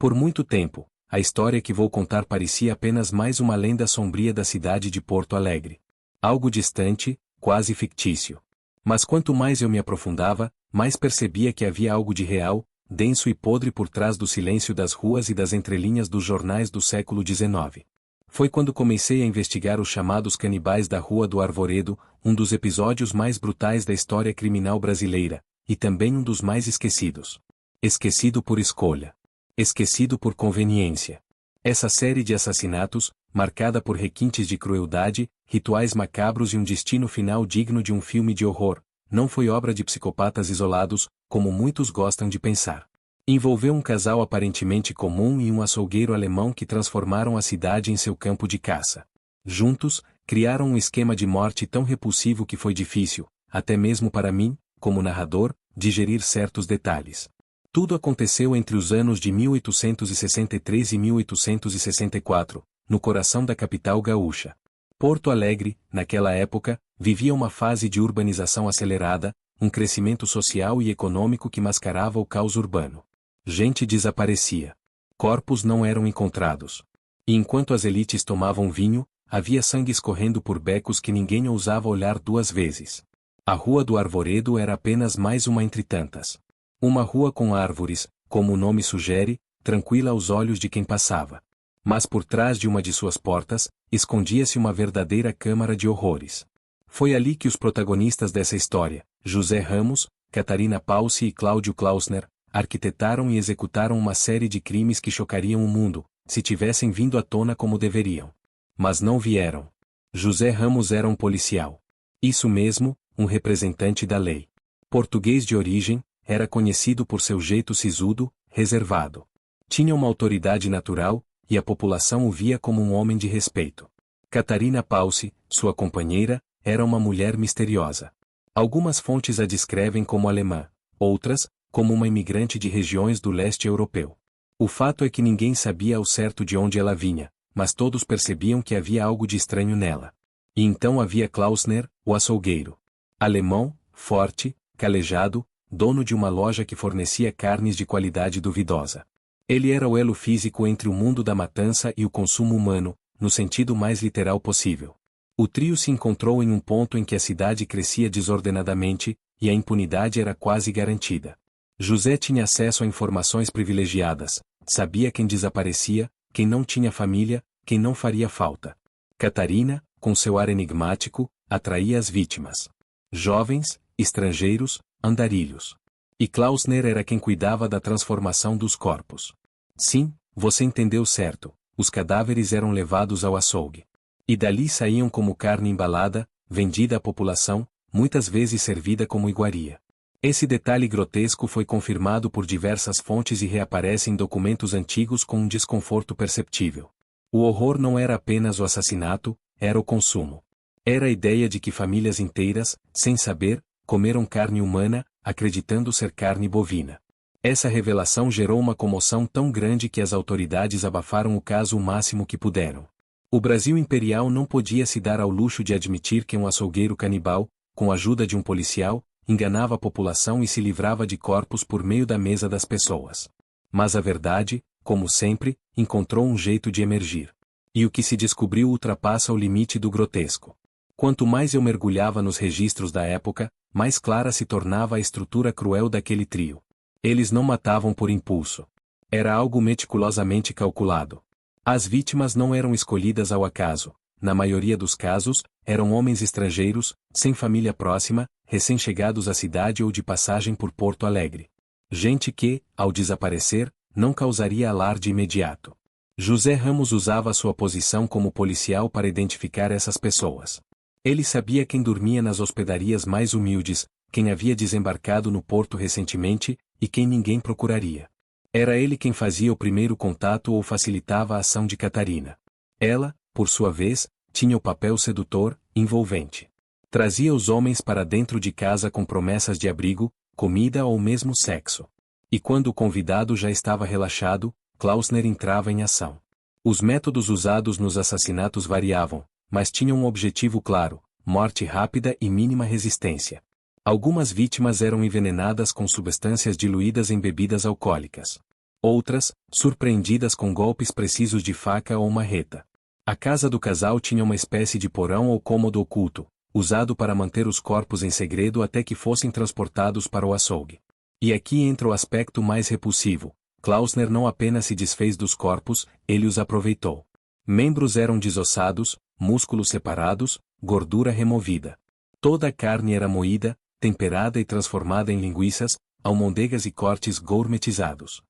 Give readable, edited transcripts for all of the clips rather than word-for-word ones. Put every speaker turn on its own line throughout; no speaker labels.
Por muito tempo, a história que vou contar parecia apenas mais uma lenda sombria da cidade de Porto Alegre. Algo distante, quase fictício. Mas quanto mais eu me aprofundava, mais percebia que havia algo de real, denso e podre por trás do silêncio das ruas e das entrelinhas dos jornais do século XIX. Foi quando comecei a investigar os chamados canibais da Rua do Arvoredo, um dos episódios mais brutais da história criminal brasileira, e também um dos mais esquecidos. Esquecido por escolha. Esquecido por conveniência. Essa série de assassinatos, marcada por requintes de crueldade, rituais macabros e um destino final digno de um filme de horror, não foi obra de psicopatas isolados, como muitos gostam de pensar. Envolveu um casal aparentemente comum e um açougueiro alemão que transformaram a cidade em seu campo de caça. Juntos, criaram um esquema de morte tão repulsivo que foi difícil, até mesmo para mim, como narrador, digerir certos detalhes. Tudo aconteceu entre os anos de 1863 e 1864, no coração da capital gaúcha. Porto Alegre, naquela época, vivia uma fase de urbanização acelerada, um crescimento social e econômico que mascarava o caos urbano. Gente desaparecia. Corpos não eram encontrados. E enquanto as elites tomavam vinho, havia sangue escorrendo por becos que ninguém ousava olhar duas vezes. A Rua do Arvoredo era apenas mais uma entre tantas. Uma rua com árvores, como o nome sugere, tranquila aos olhos de quem passava. Mas por trás de uma de suas portas, escondia-se uma verdadeira câmara de horrores. Foi ali que os protagonistas dessa história, José Ramos, Catarina Paussi e Cláudio Klausner, arquitetaram e executaram uma série de crimes que chocariam o mundo, se tivessem vindo à tona como deveriam. Mas não vieram. José Ramos era um policial. Isso mesmo, um representante da lei. Português de origem, era conhecido por seu jeito sisudo, reservado. Tinha uma autoridade natural, e a população o via como um homem de respeito. Catarina Paussi, sua companheira, era uma mulher misteriosa. Algumas fontes a descrevem como alemã, outras, como uma imigrante de regiões do leste europeu. O fato é que ninguém sabia ao certo de onde ela vinha, mas todos percebiam que havia algo de estranho nela. E então havia Klausner, o açougueiro. Alemão, forte, calejado, dono de uma loja que fornecia carnes de qualidade duvidosa. Ele era o elo físico entre o mundo da matança e o consumo humano, no sentido mais literal possível. O trio se encontrou em um ponto em que a cidade crescia desordenadamente, e a impunidade era quase garantida. José tinha acesso a informações privilegiadas, sabia quem desaparecia, quem não tinha família, quem não faria falta. Catarina, com seu ar enigmático, atraía as vítimas. Jovens, estrangeiros, andarilhos. E Klausner era quem cuidava da transformação dos corpos. Sim, você entendeu certo, os cadáveres eram levados ao açougue. E dali saíam como carne embalada, vendida à população, muitas vezes servida como iguaria. Esse detalhe grotesco foi confirmado por diversas fontes e reaparece em documentos antigos com um desconforto perceptível. O horror não era apenas o assassinato, era o consumo. Era a ideia de que famílias inteiras, sem saber, comeram carne humana, acreditando ser carne bovina. Essa revelação gerou uma comoção tão grande que as autoridades abafaram o caso o máximo que puderam. O Brasil imperial não podia se dar ao luxo de admitir que um açougueiro canibal, com a ajuda de um policial, enganava a população e se livrava de corpos por meio da mesa das pessoas. Mas a verdade, como sempre, encontrou um jeito de emergir. E o que se descobriu ultrapassa o limite do grotesco. Quanto mais eu mergulhava nos registros da época, mais clara se tornava a estrutura cruel daquele trio. Eles não matavam por impulso. Era algo meticulosamente calculado. As vítimas não eram escolhidas ao acaso. Na maioria dos casos, eram homens estrangeiros, sem família próxima, recém-chegados à cidade ou de passagem por Porto Alegre. Gente que, ao desaparecer, não causaria alarde imediato. José Ramos usava sua posição como policial para identificar essas pessoas. Ele sabia quem dormia nas hospedarias mais humildes, quem havia desembarcado no porto recentemente, e quem ninguém procuraria. Era ele quem fazia o primeiro contato ou facilitava a ação de Catarina. Ela, por sua vez, tinha o papel sedutor, envolvente. Trazia os homens para dentro de casa com promessas de abrigo, comida ou mesmo sexo. E quando o convidado já estava relaxado, Klausner entrava em ação. Os métodos usados nos assassinatos variavam, mas tinham um objetivo claro: morte rápida e mínima resistência. Algumas vítimas eram envenenadas com substâncias diluídas em bebidas alcoólicas. Outras, surpreendidas com golpes precisos de faca ou marreta. A casa do casal tinha uma espécie de porão ou cômodo oculto, usado para manter os corpos em segredo até que fossem transportados para o açougue. E aqui entra o aspecto mais repulsivo. Klausner não apenas se desfez dos corpos, ele os aproveitou. Membros eram desossados, músculos separados, gordura removida. Toda a carne era moída, temperada e transformada em linguiças, almôndegas e cortes gourmetizados.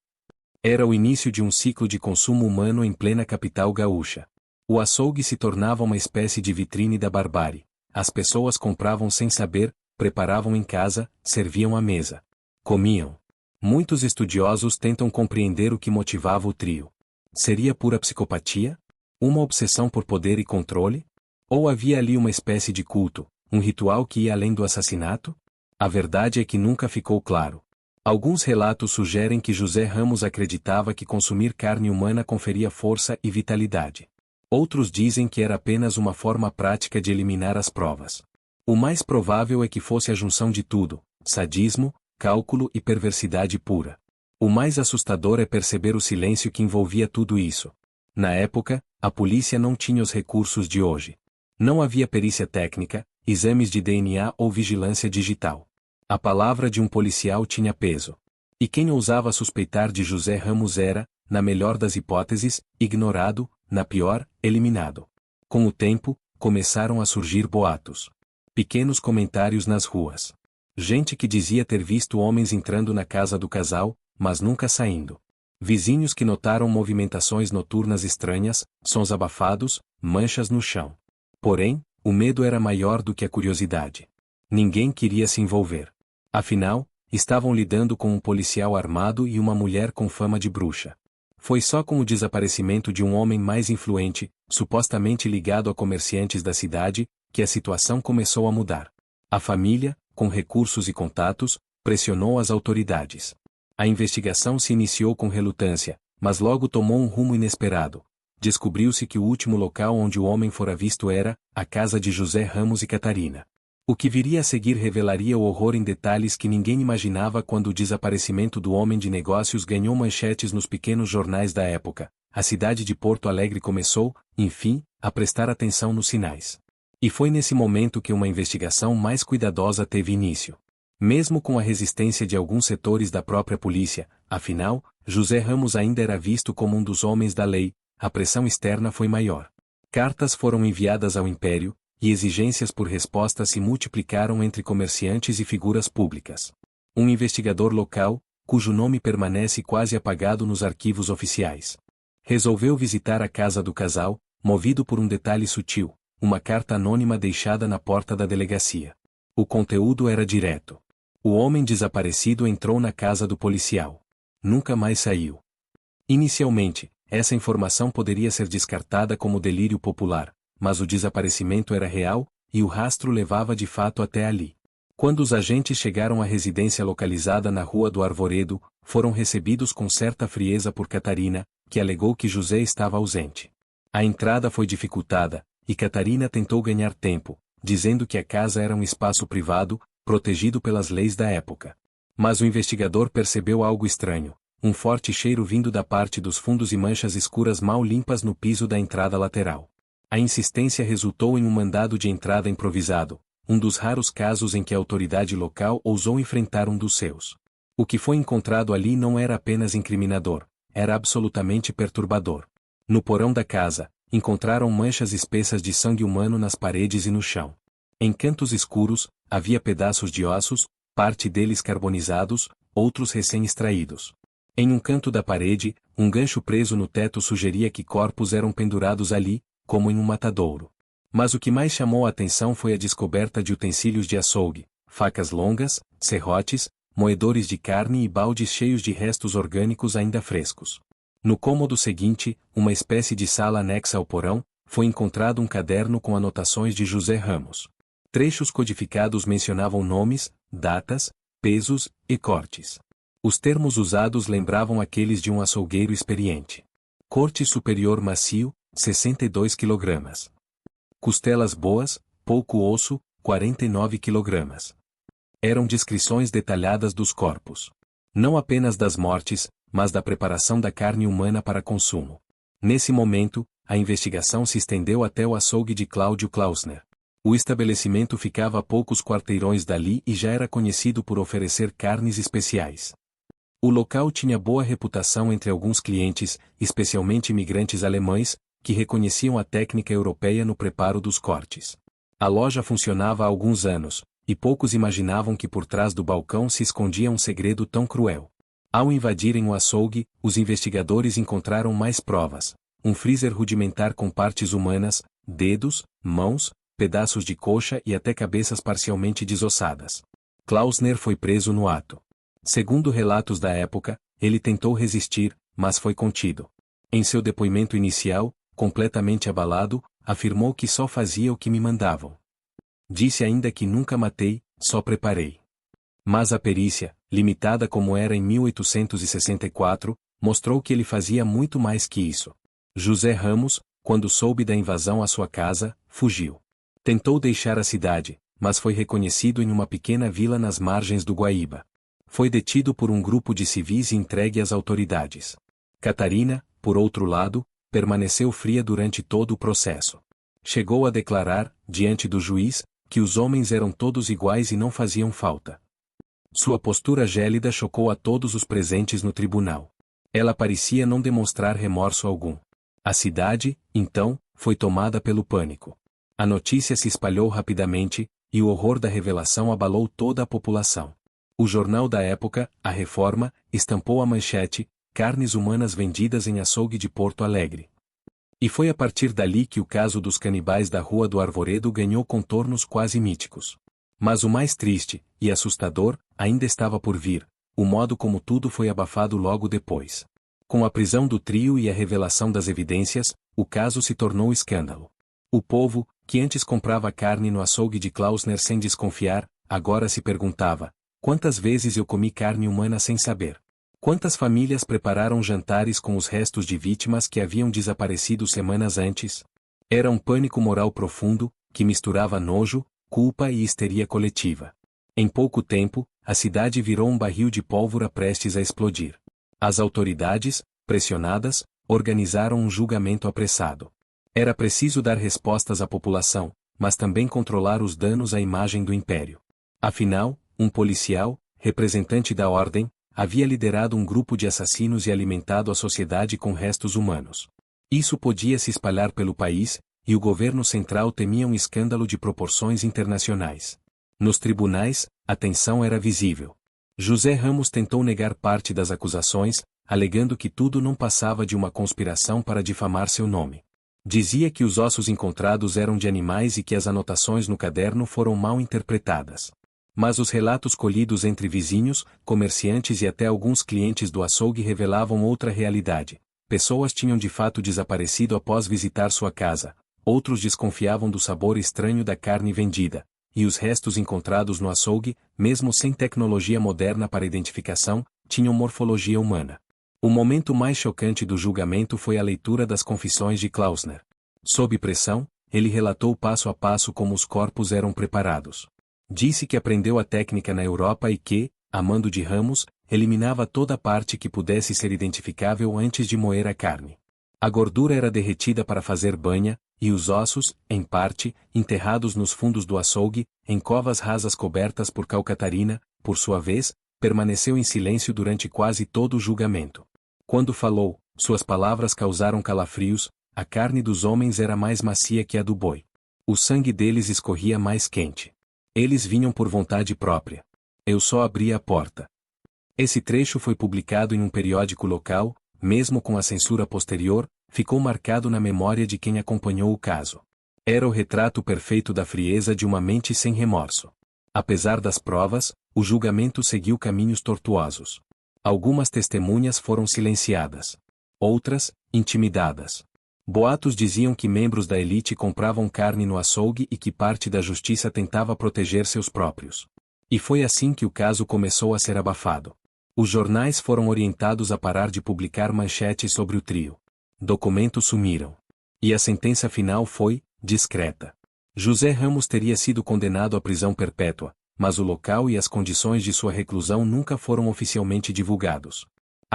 Era o início de um ciclo de consumo humano em plena capital gaúcha. O açougue se tornava uma espécie de vitrine da barbárie. As pessoas compravam sem saber, preparavam em casa, serviam à mesa. Comiam. Muitos estudiosos tentam compreender o que motivava o trio. Seria pura psicopatia? Uma obsessão por poder e controle? Ou havia ali uma espécie de culto, um ritual que ia além do assassinato? A verdade é que nunca ficou claro. Alguns relatos sugerem que José Ramos acreditava que consumir carne humana conferia força e vitalidade. Outros dizem que era apenas uma forma prática de eliminar as provas. O mais provável é que fosse a junção de tudo: sadismo, cálculo e perversidade pura. O mais assustador é perceber o silêncio que envolvia tudo isso. Na época, a polícia não tinha os recursos de hoje. Não havia perícia técnica, exames de DNA ou vigilância digital. A palavra de um policial tinha peso. E quem ousava suspeitar de José Ramos era, na melhor das hipóteses, ignorado, na pior, eliminado. Com o tempo, começaram a surgir boatos. Pequenos comentários nas ruas. Gente que dizia ter visto homens entrando na casa do casal, mas nunca saindo. Vizinhos que notaram movimentações noturnas estranhas, sons abafados, manchas no chão. Porém, o medo era maior do que a curiosidade. Ninguém queria se envolver. Afinal, estavam lidando com um policial armado e uma mulher com fama de bruxa. Foi só com o desaparecimento de um homem mais influente, supostamente ligado a comerciantes da cidade, que a situação começou a mudar. A família, com recursos e contatos, pressionou as autoridades. A investigação se iniciou com relutância, mas logo tomou um rumo inesperado. Descobriu-se que o último local onde o homem fora visto era a casa de José Ramos e Catarina. O que viria a seguir revelaria o horror em detalhes que ninguém imaginava quando o desaparecimento do homem de negócios ganhou manchetes nos pequenos jornais da época. A cidade de Porto Alegre começou, enfim, a prestar atenção nos sinais. E foi nesse momento que uma investigação mais cuidadosa teve início. Mesmo com a resistência de alguns setores da própria polícia, afinal, José Ramos ainda era visto como um dos homens da lei, a pressão externa foi maior. Cartas foram enviadas ao Império, e exigências por resposta se multiplicaram entre comerciantes e figuras públicas. Um investigador local, cujo nome permanece quase apagado nos arquivos oficiais, resolveu visitar a casa do casal, movido por um detalhe sutil, uma carta anônima deixada na porta da delegacia. O conteúdo era direto. O homem desaparecido entrou na casa do policial. Nunca mais saiu. Inicialmente, essa informação poderia ser descartada como delírio popular, mas o desaparecimento era real, e o rastro levava de fato até ali. Quando os agentes chegaram à residência localizada na Rua do Arvoredo, foram recebidos com certa frieza por Catarina, que alegou que José estava ausente. A entrada foi dificultada, e Catarina tentou ganhar tempo, dizendo que a casa era um espaço privado, protegido pelas leis da época. Mas o investigador percebeu algo estranho, um forte cheiro vindo da parte dos fundos e manchas escuras mal limpas no piso da entrada lateral. A insistência resultou em um mandado de entrada improvisado, um dos raros casos em que a autoridade local ousou enfrentar um dos seus. O que foi encontrado ali não era apenas incriminador, era absolutamente perturbador. No porão da casa, encontraram manchas espessas de sangue humano nas paredes e no chão. Em cantos escuros, havia pedaços de ossos, parte deles carbonizados, outros recém-extraídos. Em um canto da parede, um gancho preso no teto sugeria que corpos eram pendurados ali, como em um matadouro. Mas o que mais chamou a atenção foi a descoberta de utensílios de açougue, facas longas, serrotes, moedores de carne e baldes cheios de restos orgânicos ainda frescos. No cômodo seguinte, uma espécie de sala anexa ao porão, foi encontrado um caderno com anotações de José Ramos. Trechos codificados mencionavam nomes, datas, pesos e cortes. Os termos usados lembravam aqueles de um açougueiro experiente. Corte superior macio, 62 kg. Costelas boas, pouco osso, 49 kg. Eram descrições detalhadas dos corpos. Não apenas das mortes, mas da preparação da carne humana para consumo. Nesse momento, a investigação se estendeu até o açougue de Cláudio Klausner. O estabelecimento ficava a poucos quarteirões dali e já era conhecido por oferecer carnes especiais. O local tinha boa reputação entre alguns clientes, especialmente imigrantes alemães, que reconheciam a técnica europeia no preparo dos cortes. A loja funcionava há alguns anos, e poucos imaginavam que por trás do balcão se escondia um segredo tão cruel. Ao invadirem o açougue, os investigadores encontraram mais provas: um freezer rudimentar com partes humanas, dedos, mãos, pedaços de coxa e até cabeças parcialmente desossadas. Klausner foi preso no ato. Segundo relatos da época, ele tentou resistir, mas foi contido. Em seu depoimento inicial, completamente abalado, afirmou que só fazia o que me mandavam. Disse ainda que nunca matei, só preparei. Mas a perícia, limitada como era em 1864, mostrou que ele fazia muito mais que isso. José Ramos, quando soube da invasão à sua casa, fugiu. Tentou deixar a cidade, mas foi reconhecido em uma pequena vila nas margens do Guaíba. Foi detido por um grupo de civis e entregue às autoridades. Catarina, por outro lado, permaneceu fria durante todo o processo. Chegou a declarar, diante do juiz, que os homens eram todos iguais e não faziam falta. Sua postura gélida chocou a todos os presentes no tribunal. Ela parecia não demonstrar remorso algum. A cidade, então, foi tomada pelo pânico. A notícia se espalhou rapidamente, e o horror da revelação abalou toda a população. O jornal da época, A Reforma, estampou a manchete: carnes humanas vendidas em açougue de Porto Alegre. E foi a partir dali que o caso dos canibais da Rua do Arvoredo ganhou contornos quase míticos. Mas o mais triste, e assustador, ainda estava por vir: o modo como tudo foi abafado logo depois. Com a prisão do trio e a revelação das evidências, o caso se tornou escândalo. O povo, que antes comprava carne no açougue de Klausner sem desconfiar, agora se perguntava: quantas vezes eu comi carne humana sem saber? Quantas famílias prepararam jantares com os restos de vítimas que haviam desaparecido semanas antes? Era um pânico moral profundo, que misturava nojo, culpa e histeria coletiva. Em pouco tempo, a cidade virou um barril de pólvora prestes a explodir. As autoridades, pressionadas, organizaram um julgamento apressado. Era preciso dar respostas à população, mas também controlar os danos à imagem do império. Afinal, um policial, representante da ordem, havia liderado um grupo de assassinos e alimentado a sociedade com restos humanos. Isso podia se espalhar pelo país, e o governo central temia um escândalo de proporções internacionais. Nos tribunais, a tensão era visível. José Ramos tentou negar parte das acusações, alegando que tudo não passava de uma conspiração para difamar seu nome. Dizia que os ossos encontrados eram de animais e que as anotações no caderno foram mal interpretadas. Mas os relatos colhidos entre vizinhos, comerciantes e até alguns clientes do açougue revelavam outra realidade. Pessoas tinham de fato desaparecido após visitar sua casa, outros desconfiavam do sabor estranho da carne vendida, e os restos encontrados no açougue, mesmo sem tecnologia moderna para identificação, tinham morfologia humana. O momento mais chocante do julgamento foi a leitura das confissões de Klausner. Sob pressão, ele relatou passo a passo como os corpos eram preparados. Disse que aprendeu a técnica na Europa e que, a mando de Ramos, eliminava toda parte que pudesse ser identificável antes de moer a carne. A gordura era derretida para fazer banha, e os ossos, em parte, enterrados nos fundos do açougue, em covas rasas cobertas por cal. Catarina, por sua vez, permaneceu em silêncio durante quase todo o julgamento. Quando falou, suas palavras causaram calafrios: a carne dos homens era mais macia que a do boi. O sangue deles escorria mais quente. Eles vinham por vontade própria. Eu só abria a porta. Esse trecho foi publicado em um periódico local, mesmo com a censura posterior, ficou marcado na memória de quem acompanhou o caso. Era o retrato perfeito da frieza de uma mente sem remorso. Apesar das provas, o julgamento seguiu caminhos tortuosos. Algumas testemunhas foram silenciadas. Outras, intimidadas. Boatos diziam que membros da elite compravam carne no açougue e que parte da justiça tentava proteger seus próprios. E foi assim que o caso começou a ser abafado. Os jornais foram orientados a parar de publicar manchetes sobre o trio. Documentos sumiram. E a sentença final foi discreta. José Ramos teria sido condenado à prisão perpétua, mas o local e as condições de sua reclusão nunca foram oficialmente divulgados.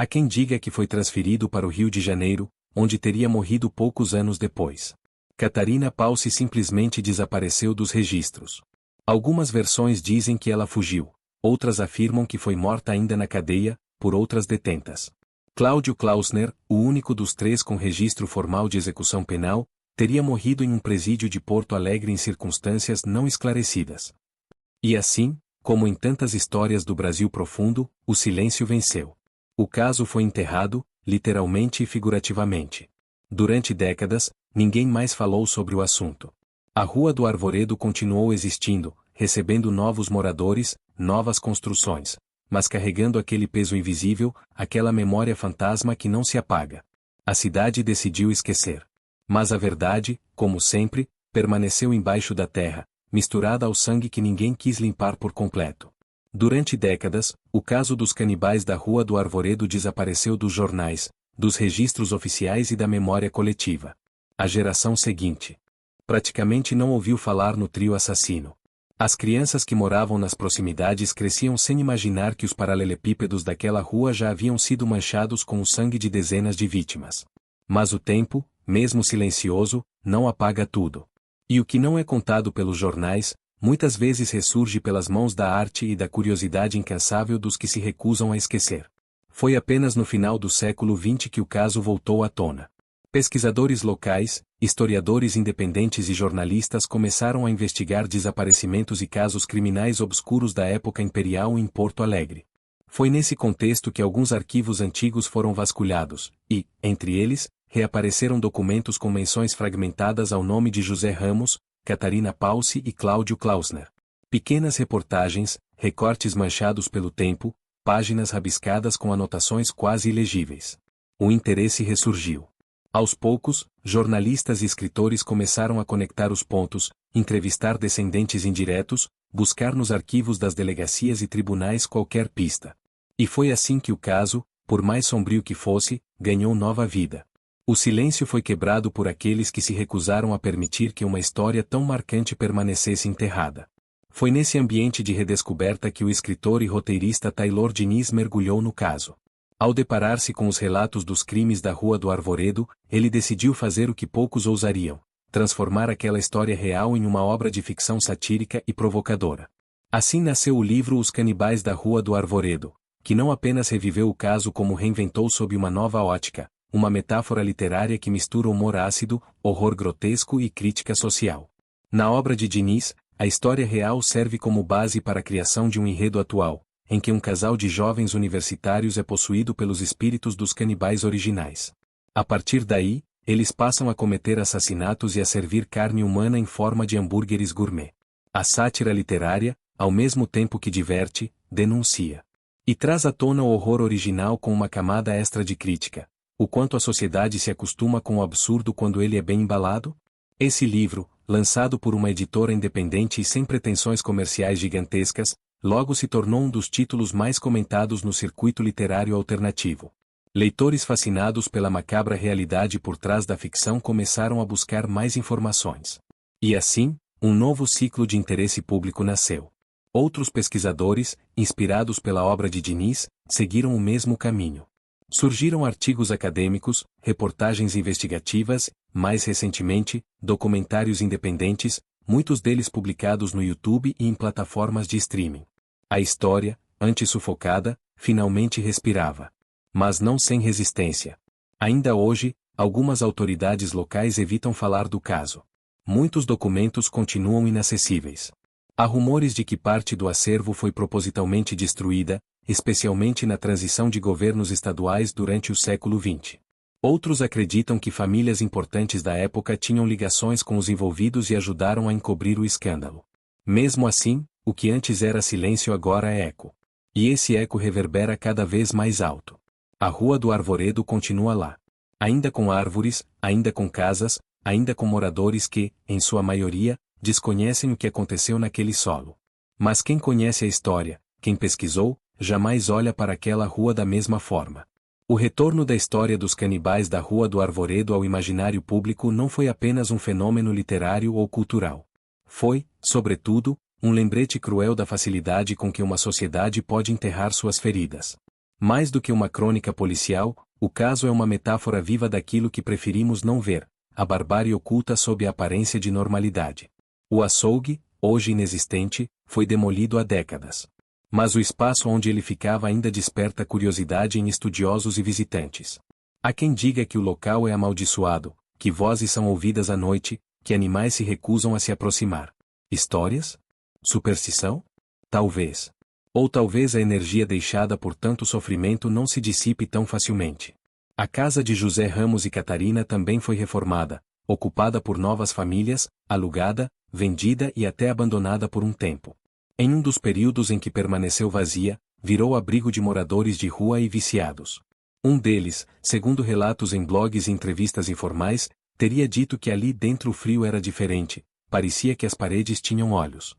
Há quem diga que foi transferido para o Rio de Janeiro, onde teria morrido poucos anos depois. Catarina Palsi simplesmente desapareceu dos registros. Algumas versões dizem que ela fugiu, outras afirmam que foi morta ainda na cadeia, por outras detentas. Cláudio Klausner, o único dos três com registro formal de execução penal, teria morrido em um presídio de Porto Alegre em circunstâncias não esclarecidas. E assim, como em tantas histórias do Brasil profundo, o silêncio venceu. O caso foi enterrado, literalmente e figurativamente. Durante décadas, ninguém mais falou sobre o assunto. A Rua do Arvoredo continuou existindo, recebendo novos moradores, novas construções, mas carregando aquele peso invisível, aquela memória fantasma que não se apaga. A cidade decidiu esquecer. Mas a verdade, como sempre, permaneceu embaixo da terra, misturada ao sangue que ninguém quis limpar por completo. Durante décadas, o caso dos canibais da Rua do Arvoredo desapareceu dos jornais, dos registros oficiais e da memória coletiva. A geração seguinte praticamente não ouviu falar no trio assassino. As crianças que moravam nas proximidades cresciam sem imaginar que os paralelepípedos daquela rua já haviam sido manchados com o sangue de dezenas de vítimas. Mas o tempo, mesmo silencioso, não apaga tudo. E o que não é contado pelos jornais, muitas vezes ressurge pelas mãos da arte e da curiosidade incansável dos que se recusam a esquecer. Foi apenas no final do século XX que o caso voltou à tona. Pesquisadores locais, historiadores independentes e jornalistas começaram a investigar desaparecimentos e casos criminais obscuros da época imperial em Porto Alegre. Foi nesse contexto que alguns arquivos antigos foram vasculhados, e, entre eles, reapareceram documentos com menções fragmentadas ao nome de José Ramos, Catarina Palsi e Cláudio Klausner. Pequenas reportagens, recortes manchados pelo tempo, páginas rabiscadas com anotações quase ilegíveis. O interesse ressurgiu. Aos poucos, jornalistas e escritores começaram a conectar os pontos, entrevistar descendentes indiretos, buscar nos arquivos das delegacias e tribunais qualquer pista. E foi assim que o caso, por mais sombrio que fosse, ganhou nova vida. O silêncio foi quebrado por aqueles que se recusaram a permitir que uma história tão marcante permanecesse enterrada. Foi nesse ambiente de redescoberta que o escritor e roteirista Taylor Diniz mergulhou no caso. Ao deparar-se com os relatos dos crimes da Rua do Arvoredo, ele decidiu fazer o que poucos ousariam: transformar aquela história real em uma obra de ficção satírica e provocadora. Assim nasceu o livro Os Canibais da Rua do Arvoredo, que não apenas reviveu o caso como reinventou sob uma nova ótica, uma metáfora literária que mistura humor ácido, horror grotesco e crítica social. Na obra de Diniz, a história real serve como base para a criação de um enredo atual, em que um casal de jovens universitários é possuído pelos espíritos dos canibais originais. A partir daí, eles passam a cometer assassinatos e a servir carne humana em forma de hambúrgueres gourmet. A sátira literária, ao mesmo tempo que diverte, denuncia. E traz à tona o horror original com uma camada extra de crítica. O quanto a sociedade se acostuma com o absurdo quando ele é bem embalado? Esse livro, lançado por uma editora independente e sem pretensões comerciais gigantescas, logo se tornou um dos títulos mais comentados no circuito literário alternativo. Leitores fascinados pela macabra realidade por trás da ficção começaram a buscar mais informações. E assim, um novo ciclo de interesse público nasceu. Outros pesquisadores, inspirados pela obra de Diniz, seguiram o mesmo caminho. Surgiram artigos acadêmicos, reportagens investigativas, mais recentemente, documentários independentes, muitos deles publicados no YouTube e em plataformas de streaming. A história, antes sufocada, finalmente respirava. Mas não sem resistência. Ainda hoje, algumas autoridades locais evitam falar do caso. Muitos documentos continuam inacessíveis. Há rumores de que parte do acervo foi propositalmente destruída, especialmente na transição de governos estaduais durante o século XX. Outros acreditam que famílias importantes da época tinham ligações com os envolvidos e ajudaram a encobrir o escândalo. Mesmo assim, o que antes era silêncio agora é eco. E esse eco reverbera cada vez mais alto. A Rua do Arvoredo continua lá. Ainda com árvores, ainda com casas, ainda com moradores que, em sua maioria, desconhecem o que aconteceu naquele solo. Mas quem conhece a história, quem pesquisou, jamais olha para aquela rua da mesma forma. O retorno da história dos canibais da Rua do Arvoredo ao imaginário público não foi apenas um fenômeno literário ou cultural. Foi, sobretudo, um lembrete cruel da facilidade com que uma sociedade pode enterrar suas feridas. Mais do que uma crônica policial, o caso é uma metáfora viva daquilo que preferimos não ver, a barbárie oculta sob a aparência de normalidade. O açougue, hoje inexistente, foi demolido há décadas. Mas o espaço onde ele ficava ainda desperta curiosidade em estudiosos e visitantes. Há quem diga que o local é amaldiçoado, que vozes são ouvidas à noite, que animais se recusam a se aproximar. Histórias? Superstição? Talvez. Ou talvez a energia deixada por tanto sofrimento não se dissipe tão facilmente. A casa de José Ramos e Catarina também foi reformada, ocupada por novas famílias, alugada, vendida e até abandonada por um tempo. Em um dos períodos em que permaneceu vazia, virou abrigo de moradores de rua e viciados. Um deles, segundo relatos em blogs e entrevistas informais, teria dito que ali dentro o frio era diferente, parecia que as paredes tinham olhos.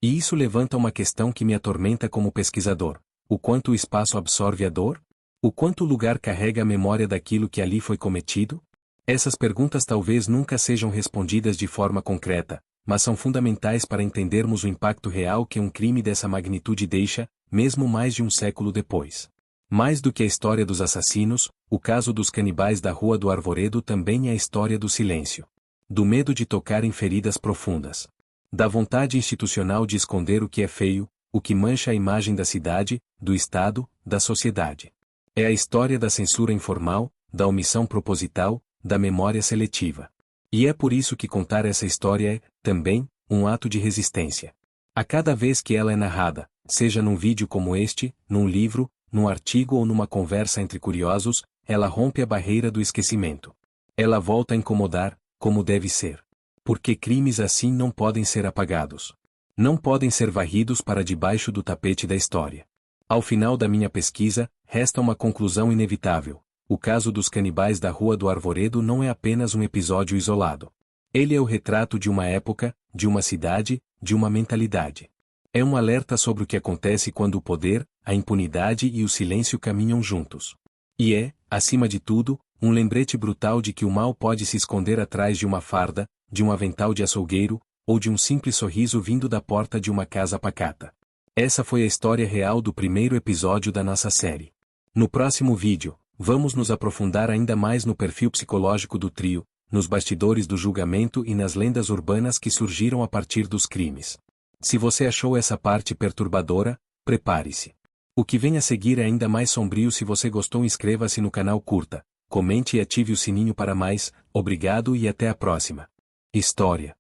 E isso levanta uma questão que me atormenta como pesquisador: o quanto o espaço absorve a dor? O quanto o lugar carrega a memória daquilo que ali foi cometido? Essas perguntas talvez nunca sejam respondidas de forma concreta, mas são fundamentais para entendermos o impacto real que um crime dessa magnitude deixa, mesmo mais de um século depois. Mais do que a história dos assassinos, o caso dos canibais da Rua do Arvoredo também é a história do silêncio. Do medo de tocar em feridas profundas. Da vontade institucional de esconder o que é feio, o que mancha a imagem da cidade, do Estado, da sociedade. É a história da censura informal, da omissão proposital, da memória seletiva. E é por isso que contar essa história é, também, um ato de resistência. A cada vez que ela é narrada, seja num vídeo como este, num livro, num artigo ou numa conversa entre curiosos, ela rompe a barreira do esquecimento. Ela volta a incomodar, como deve ser. Porque crimes assim não podem ser apagados. Não podem ser varridos para debaixo do tapete da história. Ao final da minha pesquisa, resta uma conclusão inevitável. O caso dos canibais da Rua do Arvoredo não é apenas um episódio isolado. Ele é o retrato de uma época, de uma cidade, de uma mentalidade. É um alerta sobre o que acontece quando o poder, a impunidade e o silêncio caminham juntos. E é, acima de tudo, um lembrete brutal de que o mal pode se esconder atrás de uma farda, de um avental de açougueiro, ou de um simples sorriso vindo da porta de uma casa pacata. Essa foi a história real do primeiro episódio da nossa série. No próximo vídeo, vamos nos aprofundar ainda mais no perfil psicológico do trio, nos bastidores do julgamento e nas lendas urbanas que surgiram a partir dos crimes. Se você achou essa parte perturbadora, prepare-se. O que vem a seguir é ainda mais sombrio. Se você gostou, inscreva-se no canal, curta, comente e ative o sininho para mais. Obrigado e até a próxima. História.